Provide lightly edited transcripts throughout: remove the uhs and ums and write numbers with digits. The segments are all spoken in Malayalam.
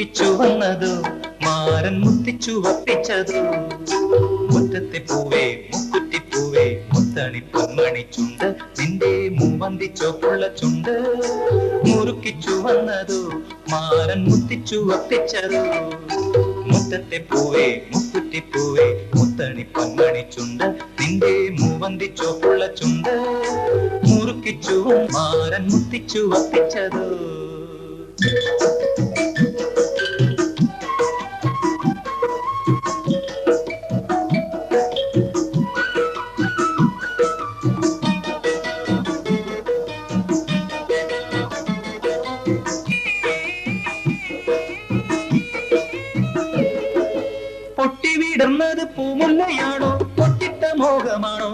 മുറുക്കിച്ചു വന്നതോ മാരൻ മുത്തിച്ചു വപ്പിച്ചതോ മുറ്റത്തെ പൂവേ മുക്കുറ്റിപ്പൂവേ മുത്തണി പൊന്മണി ചുണ്ട് നിന്റെ മൂവന്തി ചോപ്പുള്ള ചുണ്ട് മുറുക്കിച്ചു വന്നതോ മാരൻ മുത്തിച്ചു വപ്പിച്ചതോ മുറ്റത്തെ പൂവേ മുക്കുറ്റിപ്പൂവേ മുത്തണി പൊന്മണി ചുണ്ട് നിന്റെ മൂവന്തി ചോപ്പുള്ള ചുണ്ട് മുറുക്കിച്ചു മാരൻ മുത്തിച്ചു വപ്പിച്ചതോ. പൊട്ടി വിടർന്നത് പൂമുല്ലയാണോ പൊട്ടിട്ട മോഹമാണോ?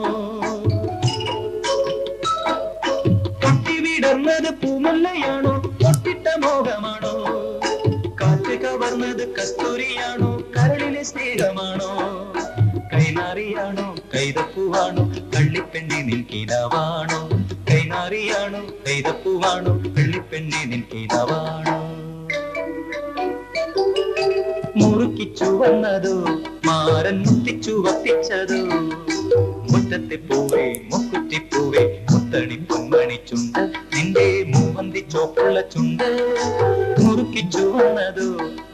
പൊട്ടി വിടർന്നത് പൂമുല്ലയാണോ പൊട്ടിട്ട മോഹമാണോ? കാറ്റ് കവർന്നത് കസ്തൂരിയാണോ കരളിലെ സ്നേഹമാണോ? കൈനാറിയാണോ കൈതപ്പൂവാണോ കള്ളിപ്പെണ്ണി നിൻകിനാവാണോ? കൈനാറിയാണോ കൈതപ്പൂവാണോ കള്ളിപ്പെണ്ണി നിൻകിനാവാണോ? മുറുക്കിച്ചു വന്നതോ മാരൻ മുത്തിച്ചു വപ്പിച്ചതോ മുറ്റത്തെ പൂവേ മുക്കുറ്റിപ്പൂവേ മുത്തണി പൊന്മണി ചുണ്ട് നിന്റെ മൂവന്തി ചോപ്പുള്ള ചുണ്ട് മുറുക്കിച്ചു വന്നതോ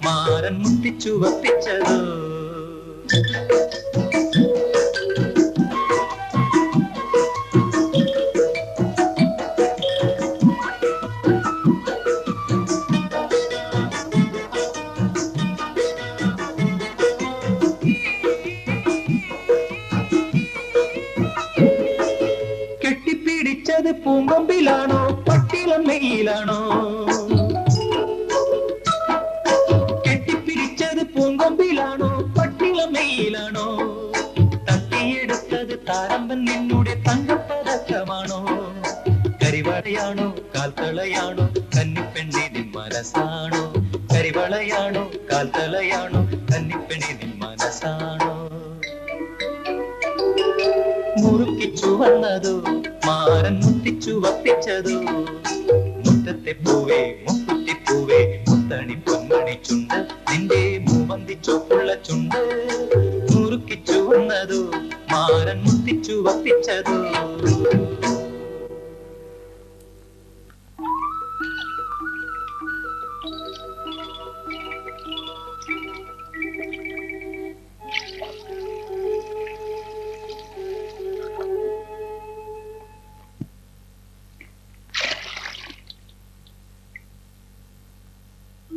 മാരൻ മുത്തിച്ചു വപ്പിച്ചതോ. കെട്ടിപ്പിടിച്ചത് പൂങ്കൊമ്പിലാണോ പട്ടിളമ്മയിലാണോ? കെട്ടിപ്പിടിച്ചത് പൂങ്കൊമ്പിലാണോ പട്ടിളമ്മയിലാണോ? തട്ടിയെടുത്തത് താരമ്പൻ നിന്നുടെ തങ്കപ്പതക്കമാണോ? കരിവളയാണോ കാൽത്തളയാണോ കന്നിപ്പെണ്ണി നിൻ മനസ്സാണോ? കരിവളയാണോ കാൽത്തളയാണോ കന്നിപ്പെണ്ണി നിൻ മനസ്സാണോ? മുറുക്കിച്ചു വന്നതോ മാരൻ മുത്തിച്ചു വപ്പിച്ചതോ മുറ്റത്തെ പൂവേ മുക്കുറ്റിപ്പൂവേ മുത്തണി പൊന്മണി ചുണ്ട് നിന്റെ മൂവന്തി ചോപ്പുള്ള ചുണ്ട് മുറുക്കിച്ചു വന്നതോ മാരൻ മുത്തിച്ചു വപ്പിച്ചതോ.